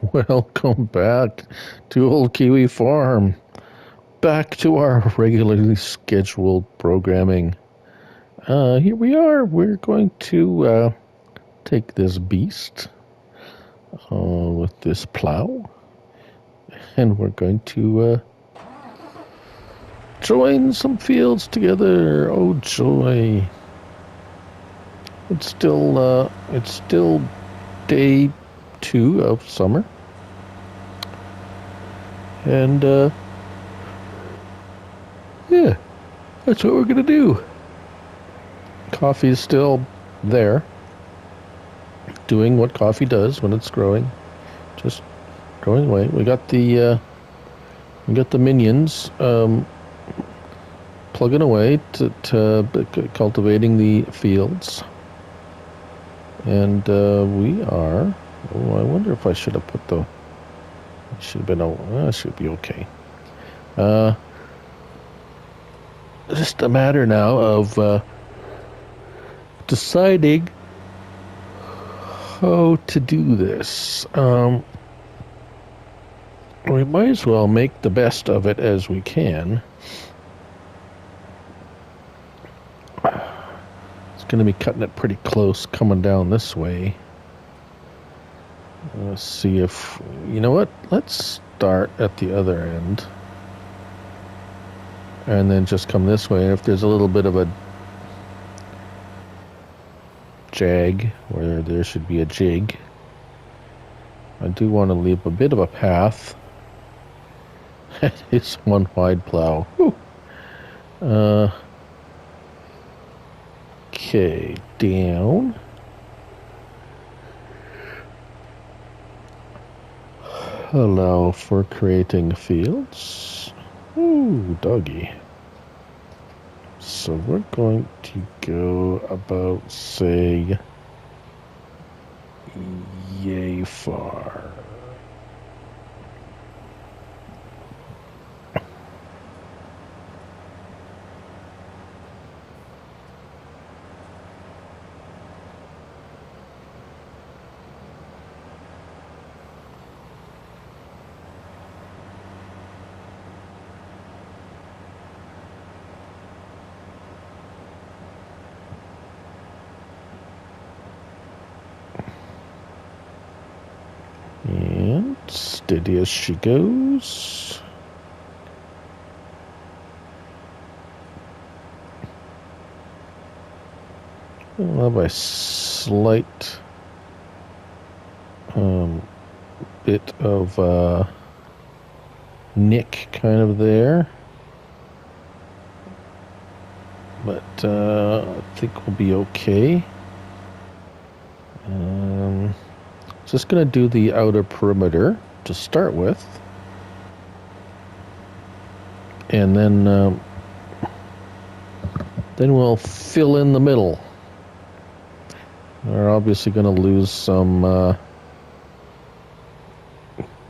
Welcome back to Old Kiwi Farm. Back to our regularly scheduled programming. Here we are. We're going to take this beast with this plow, and we're going to join some fields together. Oh joy! It's still day 2 of summer, and yeah, that's what we're gonna do. Coffee's still there, doing what coffee does when it's growing, just growing away. We got the minions plugging away to cultivating the fields, and we are. Oh, I wonder if I should have put the. Should have been. Oh, should be okay. Just a matter now of deciding how to do this. We might as well make the best of it as we can. It's going to be cutting it pretty close coming down this way. Let's see if... You know what? Let's start at the other end. And then just come this way. And if there's a little bit of a jag where there should be a jig, I do want to leave a bit of a path. It's one wide plow. Okay, down. Allow for creating fields. Ooh, doggy. So we're going to go about, say, yay far. And steady as she goes. I'll have a slight bit of nick kind of there. But I think we'll be okay. Just going to do the outer perimeter to start with. And then we'll fill in the middle. We're obviously going to lose some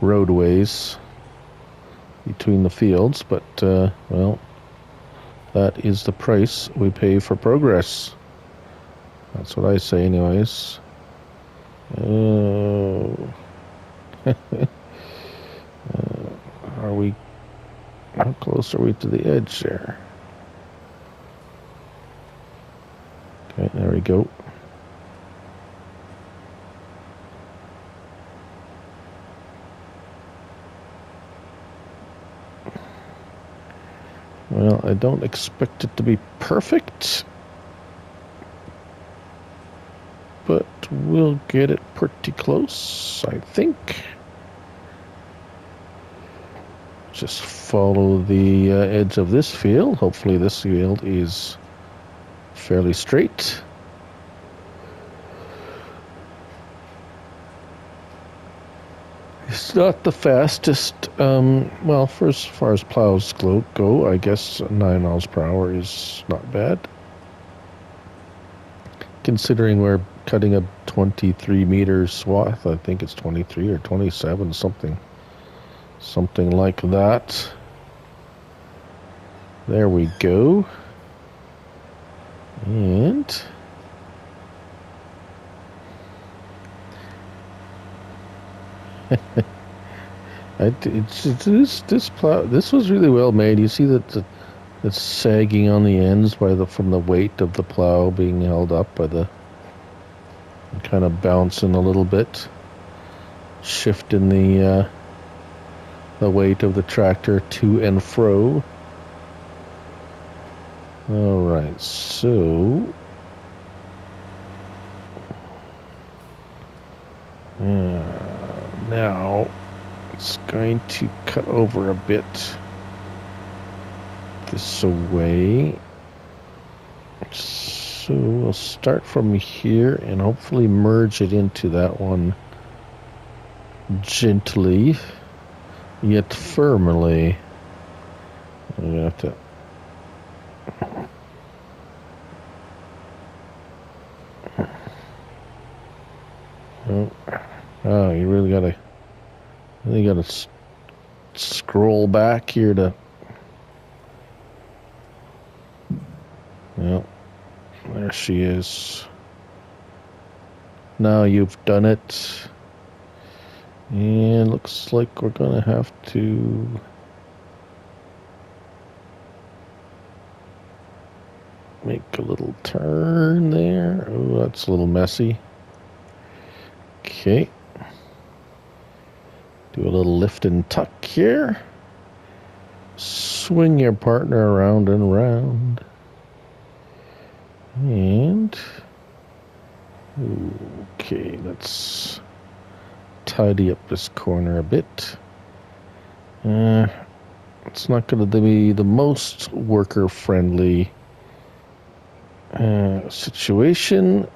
roadways between the fields, but, well, that is the price we pay for progress. That's what I say anyways. How close are we to the edge there? Okay, there we go. Well, I don't expect it to be perfect, but we'll get it pretty close, I think. Just follow the edge of this field. Hopefully this field is fairly straight. It's not the fastest. Well, for as far as plows go, I guess 9 miles per hour is not bad. Considering we're cutting a 23-meter swath, I think it's 23 or 27, something like that. There we go. And This plow. This was really well made. You see that it's sagging on the ends from the weight of the plow being held up by the kind of bouncing a little bit, shifting the weight of the tractor to and fro. All right, so now it's going to cut over a bit this way. So we'll start from here and hopefully merge it into that one gently yet firmly. I'm gonna have to. Oh, you really gotta scroll back here to. Well, there she is. Now you've done it. And looks like we're gonna have to make a little turn there. Oh, that's a little messy. Okay. Do a little lift and tuck here. Swing your partner around and around. And okay, let's tidy up this corner a bit. It's not going to be the most worker-friendly situation.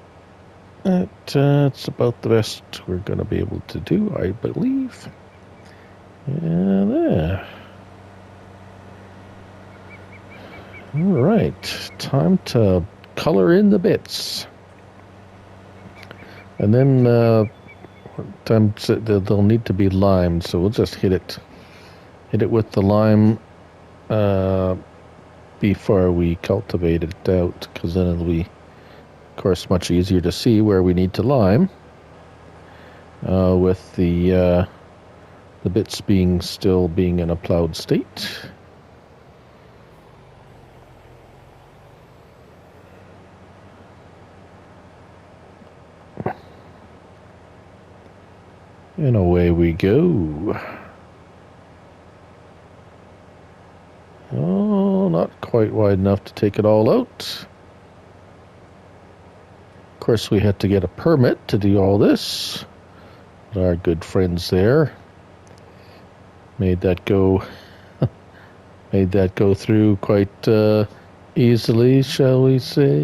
It's about the best we're going to be able to do, I believe. Yeah, there. All right, time to color in the bits. And then they'll need to be limed, so we'll just hit it with the lime before we cultivate it out, because then it'll be, of course, much easier to see where we need to lime with the bits still being in a plowed state. And away we go. Oh, not quite wide enough to take it all out. Of course, we had to get a permit to do all this. Our good friends there made that go through quite easily, shall we say.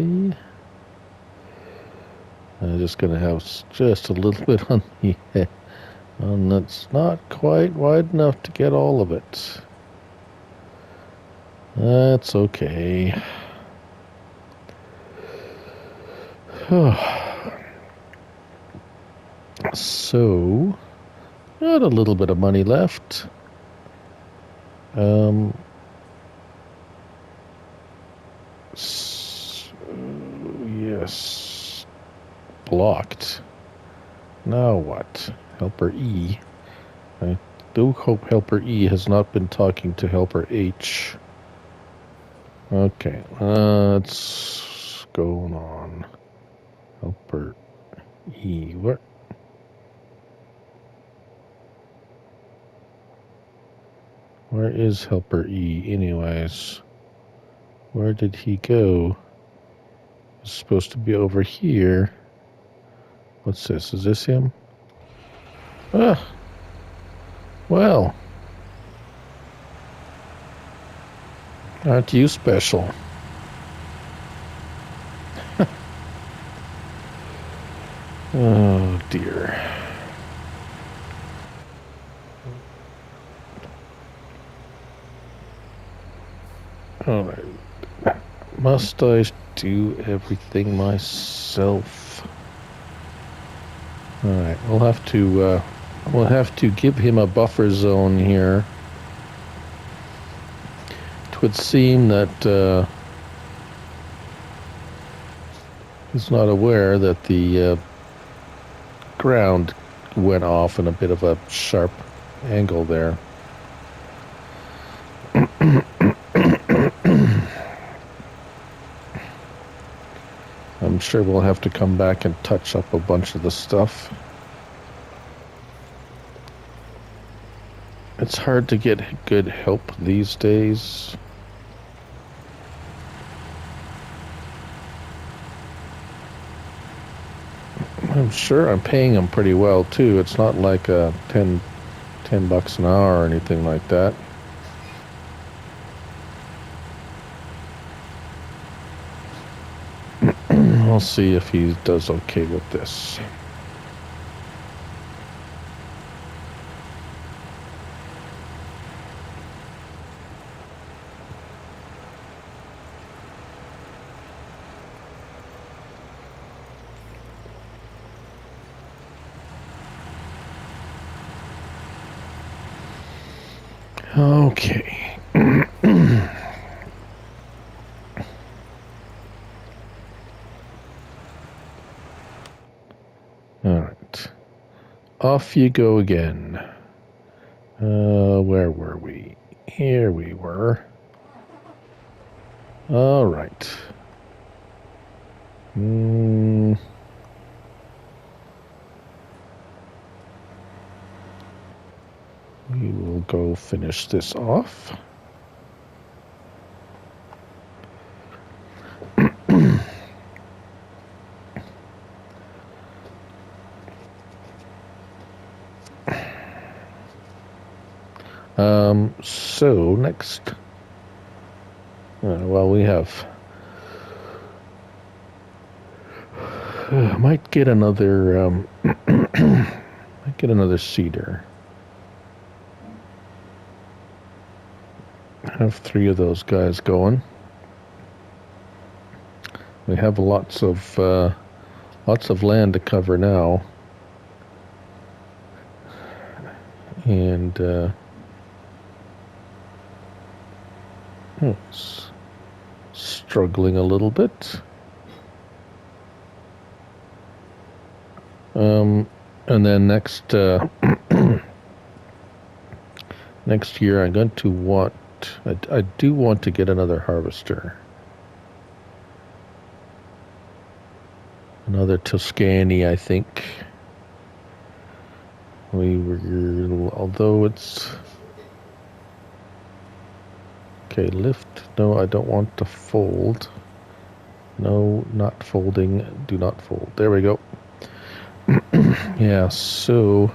I'm just going to have just a little bit on the head. And that's not quite wide enough to get all of it. That's okay. So, got a little bit of money left. Yes. Blocked. Now what? Helper E. I do hope Helper E has not been talking to Helper H. Okay, what's going on? Helper E. Where is Helper E anyways? Where did he go? He's supposed to be over here. What's this? Is this him? Ah. Well. Aren't you special? Oh dear. All right. Must I do everything myself? All right. We'll have to give him a buffer zone here. It would seem that he's not aware that the ground went off in a bit of a sharp angle there. I'm sure we'll have to come back and touch up a bunch of the stuff. It's hard to get good help these days. I'm sure I'm paying them pretty well too. It's not like a 10 bucks an hour or anything like that. We'll see if he does okay with this. Okay. All right. Off you go again. Where were we? Here we were. All right. We will go finish this off. So next, well, we have, might get another, might get another cedar. Have 3 of those guys going. We have lots of land to cover now, and struggling a little bit. And then next next year I'm going to want, I do want to get another harvester. Another Tuscany, I think. Although it's okay, lift. No, I don't want to fold. No, not folding. Do not fold. There we go. Yeah, so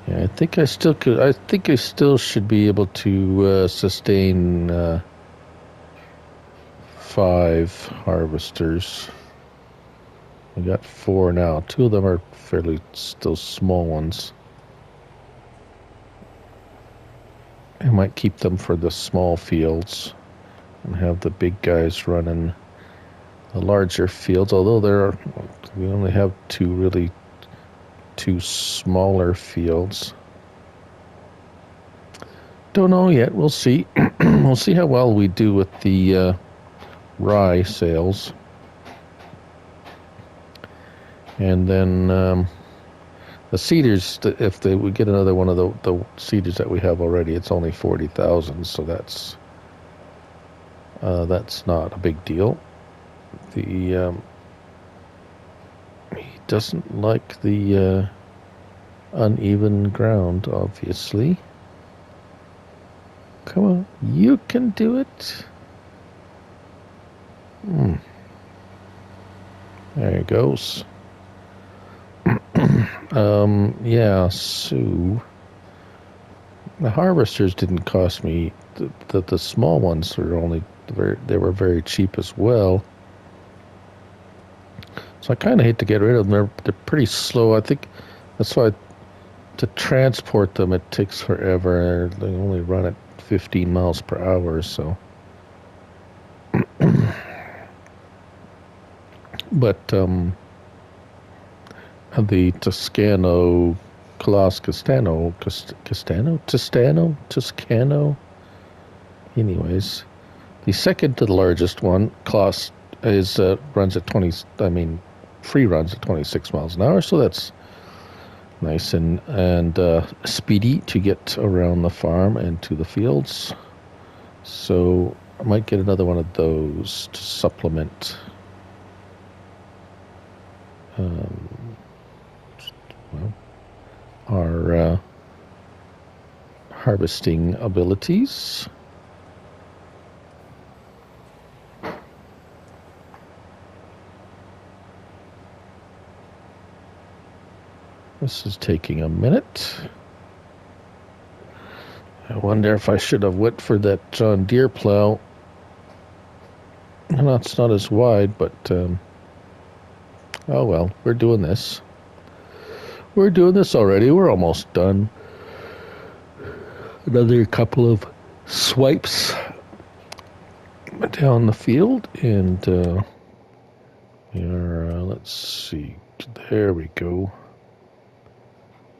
yeah, I think I still could. I think I still should be able to sustain 5 harvesters. I got 4 now. 2 of them are fairly still small ones. I might keep them for the small fields and have the big guys running the larger fields, although we only have 2 smaller fields. Don't know yet. We'll see. We'll see how well we do with the rye sales. And then the cedars, if we get another one of the cedars that we have already, it's only 40,000, so that's not a big deal. He doesn't like the uneven ground, obviously. Come on, you can do it. There he goes. Yeah, so the harvesters didn't cost me. The small ones were very cheap as well. So I kind of hate to get rid of them. They're pretty slow. I think that's why to transport them it takes forever. They only run at 15 miles per hour, so. But the Toscano, Toscano. Anyways, the second to the largest one runs at 20. free runs at 26 miles an hour, so that's nice and speedy to get around the farm and to the fields. So I might get another one of those to supplement our harvesting abilities. This is taking a minute. I wonder if I should have went for that John Deere plow. No, it's not as wide, but oh well, we're doing this. We're doing this already. We're almost done. Another couple of swipes down the field, and let's see. There we go.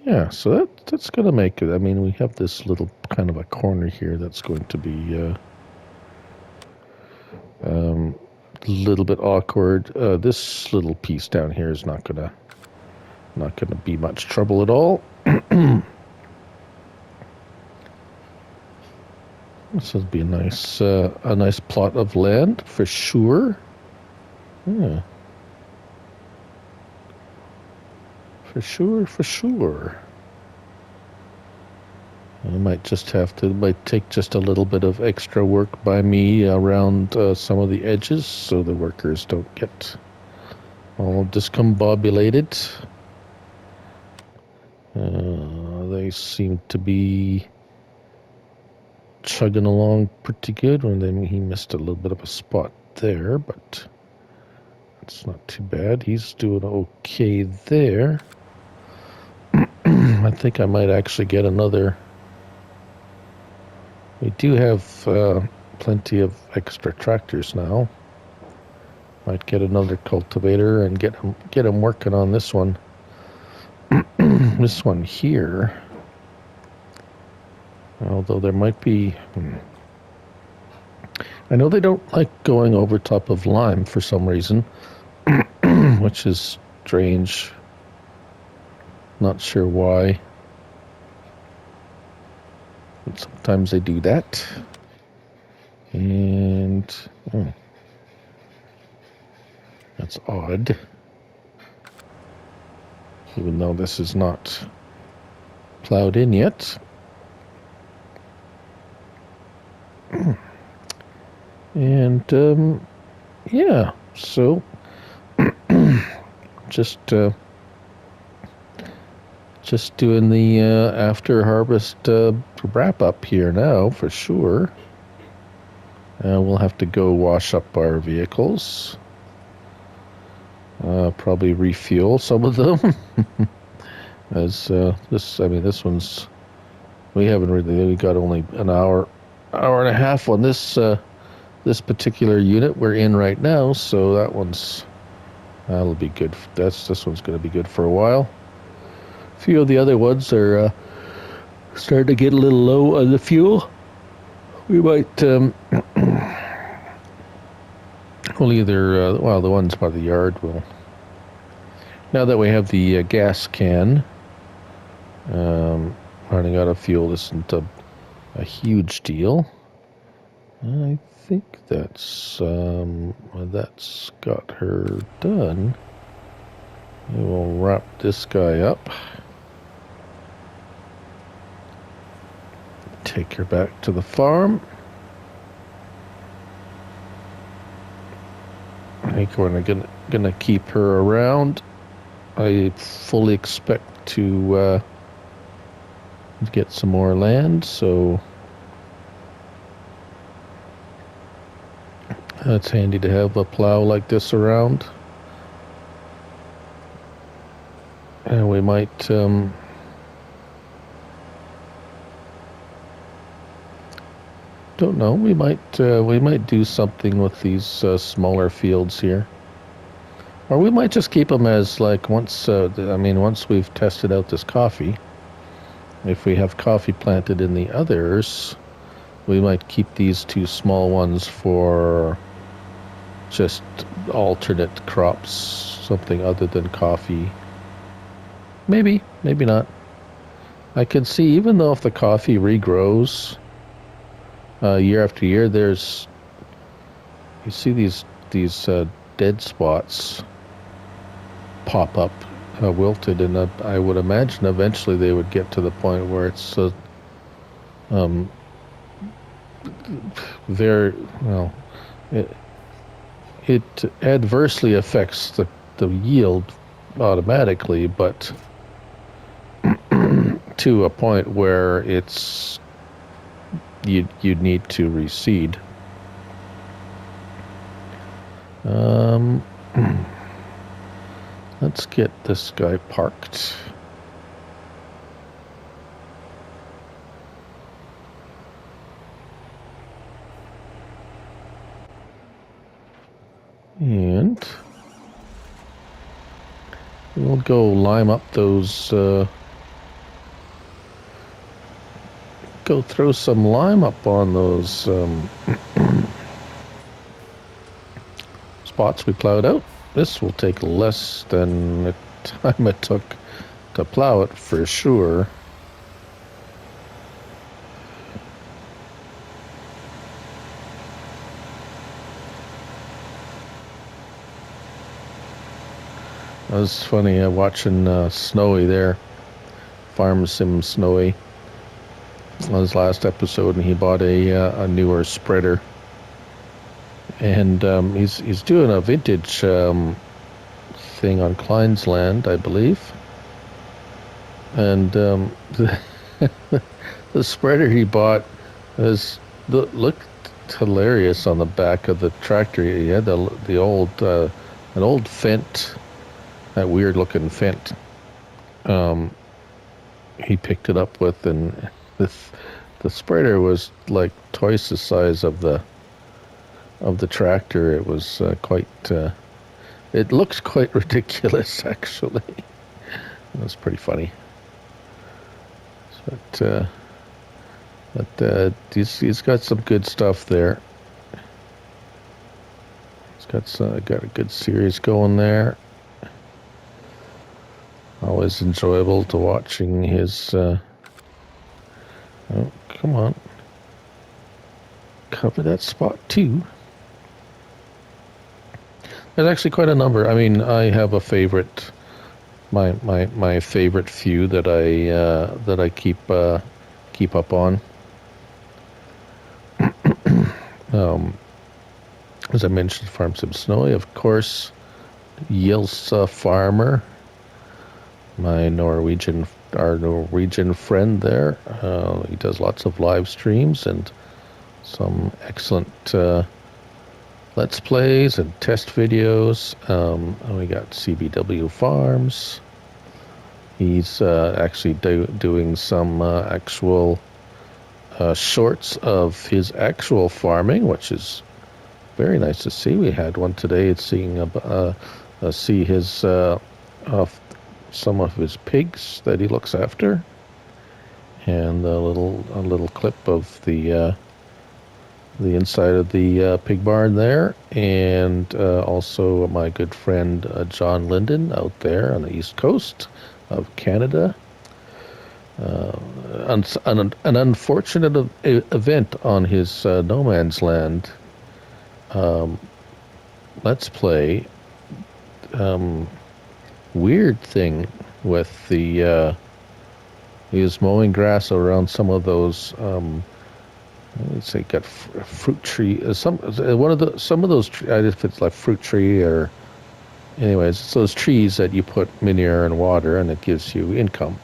Yeah, so that's going to make it. I mean, we have this little kind of a corner here that's going to be a little bit awkward. This little piece down here is not gonna be much trouble at all. This will be a nice plot of land for sure. Yeah. For sure. I might take just a little bit of extra work by me around some of the edges so the workers don't get all discombobulated. They seem to be chugging along pretty good. He missed a little bit of a spot there, but it's not too bad. He's doing okay there. I think I might actually get another. We do have plenty of extra tractors now. Might get another cultivator and get him working on this one. This one here. Although there might be. I know they don't like going over top of lime for some reason, which is strange. Not sure why. But sometimes they do that. And that's odd. Even though this is not plowed in yet. And yeah, so just doing the after harvest wrap up here now for sure. We'll have to go wash up our vehicles. Probably refuel some of them. As this one's, we got only an hour and a half on this particular unit we're in right now, so that'll be good. This one's going to be good for a while. A few of the other ones are starting to get a little low on the fuel. We might we'll either the ones by the yard will. Now that we have the gas can, running out of fuel isn't a huge deal. I think that's got her done. We will wrap this guy up. Take her back to the farm. I think we're gonna keep her around. I fully expect to get some more land, so it's handy to have a plow like this around. And we might don't know, we might do something with these smaller fields here. Or we might just keep them as once we've tested out this coffee, if we have coffee planted in the others, we might keep these two small ones for just alternate crops something other than coffee. Maybe, maybe not. I can see, even though if the coffee regrows year after year, you see these dead spots pop up, wilted, and I would imagine eventually they would get to the point where it's um, very well. It adversely affects the yield automatically, but to a point where you'd need to reseed. Let's get this guy parked. And we'll go lime up those, go throw some lime up on those spots we plowed out. This will take less than the time it took to plow it for sure. It was funny watching Snowy there, Farm Sim Snowy, on his last episode, and he bought a newer spreader, and he's doing a vintage thing on Klein's land, I believe, and the spreader he bought looked hilarious on the back of the tractor. He had the old an old Fendt. That weird looking Fendt he picked it up with, and the spreader was like twice the size of the tractor. It was quite it looks quite ridiculous, actually. It was pretty funny. But he's got some good stuff there. He's got a good series going there. Always enjoyable to watching his. Oh, come on! Cover that spot too. There's actually quite a number. I mean, I have a favorite. My favorite few that I keep up on. As I mentioned, Farm Sim Snowy, of course. Yilsa Farmer. Our Norwegian friend there. He does lots of live streams and some excellent Let's Plays and test videos. And we got CBW Farms. He's actually doing some actual shorts of his actual farming, which is very nice to see. We had one today. It's see his some of his pigs that he looks after, and a little clip of the inside of the pig barn there, and also my good friend John Linden out there on the east coast of Canada. An unfortunate event on his no man's land Let's Play. Weird thing with the he was mowing grass around some of those let's say got fruit tree some of those if it's like fruit tree or anyways, it's those trees that you put manure and water and it gives you income,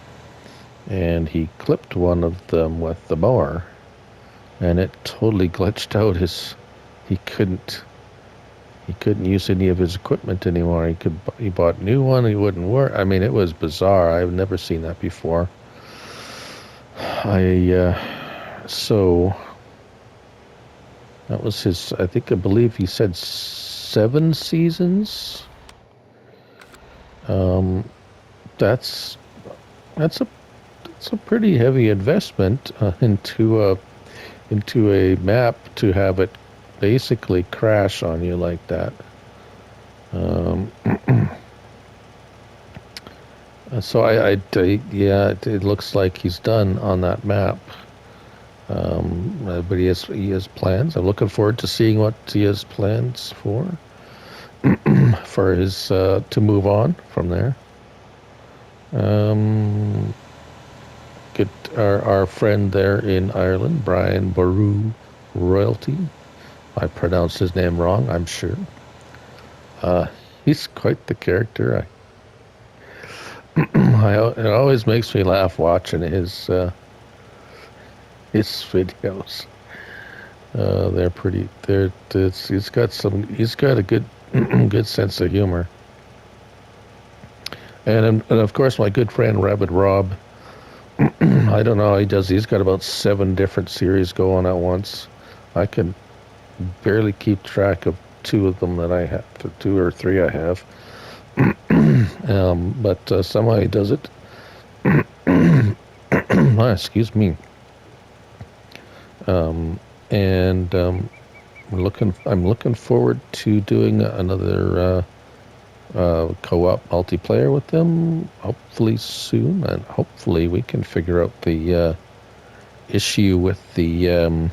and he clipped one of them with the mower and it totally glitched out he couldn't use any of his equipment anymore. He bought a new one. He wouldn't work. I mean, it was bizarre. I've never seen that before. So that was his. I believe he said 7 seasons. That's a pretty heavy investment into a map to have it basically crash on you like that. So yeah, it looks like he's done on that map. But he has plans. I'm looking forward to seeing what he has plans for his to move on from there. Um, Get our friend there in Ireland, Brian Boru Royalty. I pronounced his name wrong, I'm sure. He's quite the character. It always makes me laugh watching his videos. They're pretty. He's got a good good sense of humor. And of course my good friend Rabbit Rob. I don't know how he does. He's got about 7 different series going at once. I can barely keep track of 2 of them that I have, 2 or 3 I have. But somehow he does it. Excuse me. And I'm looking forward to doing another co-op multiplayer with them, hopefully soon, and hopefully we can figure out the issue with the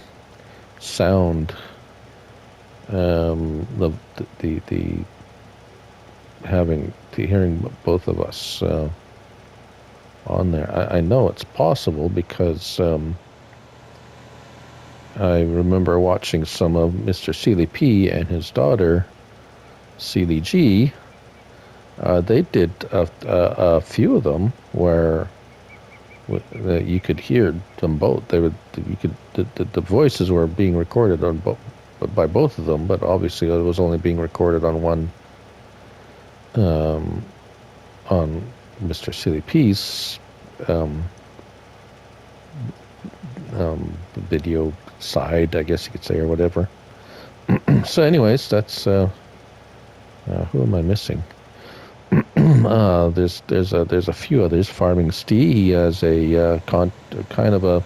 sound, the hearing both of us on there. I know it's possible because I remember watching some of Mr. Sealy P and his daughter Sealy G. They did a few of them where you could hear them both. The voices were being recorded on by both of them, but obviously it was only being recorded on one, on Mr. Silly P's video side, I guess you could say, or whatever. So anyways, that's who am I missing? There's a few others. Farming Steve, he has a kind of a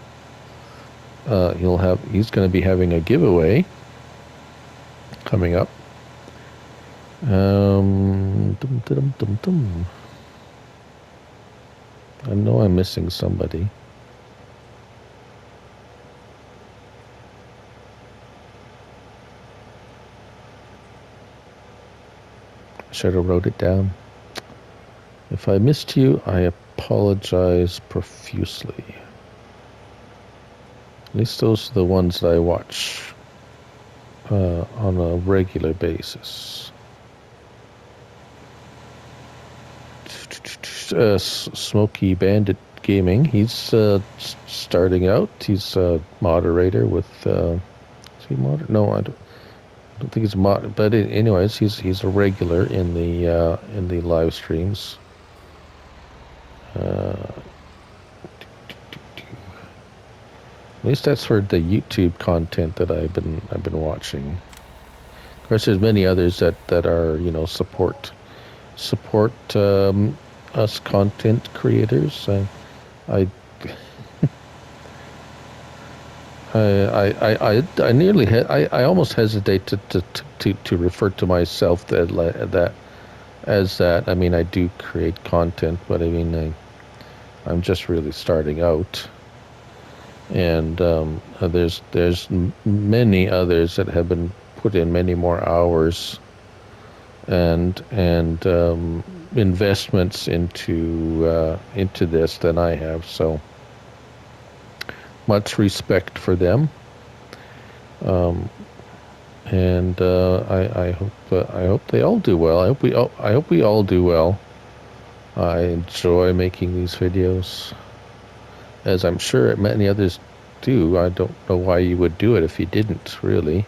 he's going to be having a giveaway coming up. Dum, dum, dum, dum. I know I'm missing somebody. I should have wrote it down. If I missed you, I apologize profusely. At least those are the ones that I watch on a regular basis. Smoky Bandit Gaming, he's starting out. He's a moderator with... is he moder? No, I don't think he's mod. But anyways, he's a regular in the live streams. At least that's for the YouTube content that I've been watching. Of course, there's many others that are support us content creators. I nearly I almost hesitate to refer to myself as that. I mean, I do create content, but I mean I'm just really starting out. And there's many others that have been put in many more hours and investments into this than I have. So much respect for them. And I hope they all do well. I hope we all do well. I enjoy making these videos, as I'm sure many others do. I don't know why you would do it if you didn't, really.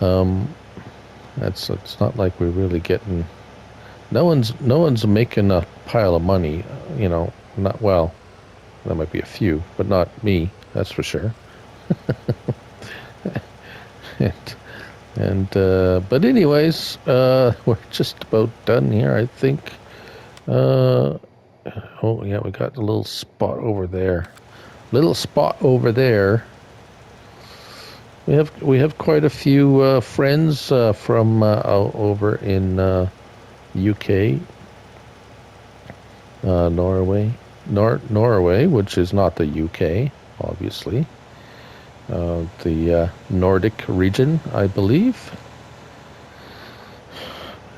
It's not like we're really getting... No one's making a pile of money, not well. There might be a few, but not me, that's for sure. But anyways, we're just about done here, I think. Oh yeah, we got a little spot over there. We have quite a few friends from over in UK. Norway, which is not the UK, obviously. The Nordic region, I believe.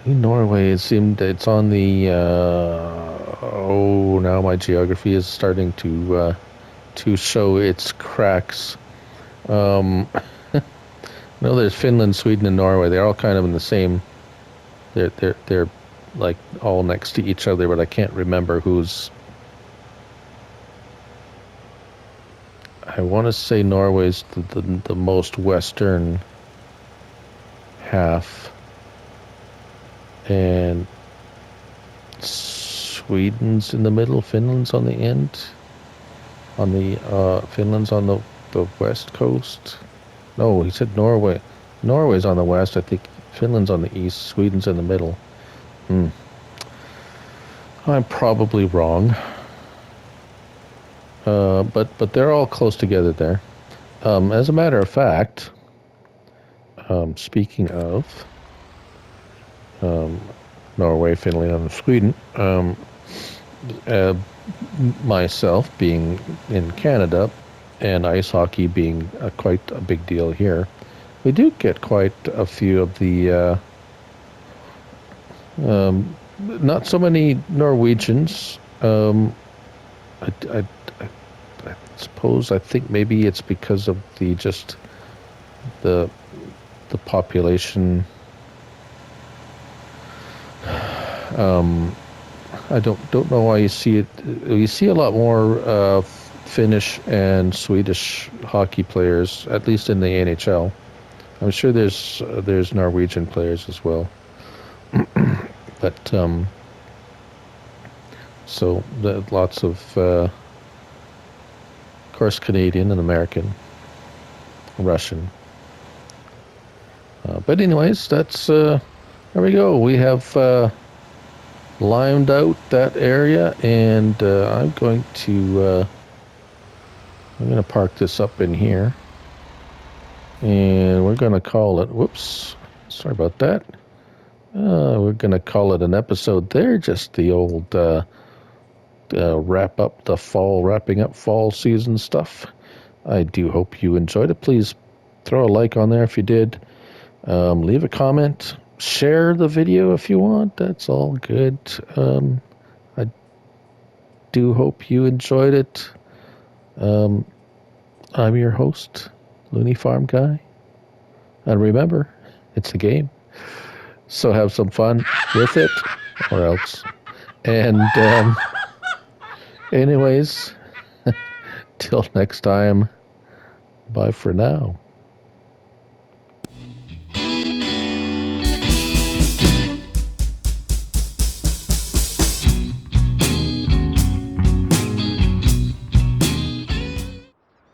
In Norway, it seemed it's on the. Oh, now my geography is starting to show its cracks. No, there's Finland, Sweden, and Norway. They're all kind of in the same. They're like all next to each other, but I can't remember who's. I want to say Norway's the most western half, and Sweden's in the middle. Finland's on the end. Finland's on the west coast. No, he said Norway. Norway's on the west. I think Finland's on the east. Sweden's in the middle. I'm probably wrong. But they're all close together there. As a matter of fact, speaking of Norway, Finland, and Sweden, myself being in Canada and ice hockey being quite a big deal here, we do get quite a few of the not so many Norwegians. I suppose I think maybe it's because of the population. I don't know why you see it. You see a lot more Finnish and Swedish hockey players, at least in the NHL. I'm sure there's Norwegian players as well, but so lots of course, Canadian and American, Russian. But anyways, that's there we go. We have limed out that area, and I'm going to park this up in here, and we're going to call it. Whoops, sorry about that. We're going to call it an episode there. Just the old. Wrapping up fall season stuff. I do hope you enjoyed it. Please throw a like on there if you did. Leave a comment. Share the video if you want. That's all good. I do hope you enjoyed it. I'm your host, Looney Farm Guy. And remember, it's a game. So have some fun with it, or else. And anyways, till next time, bye for now.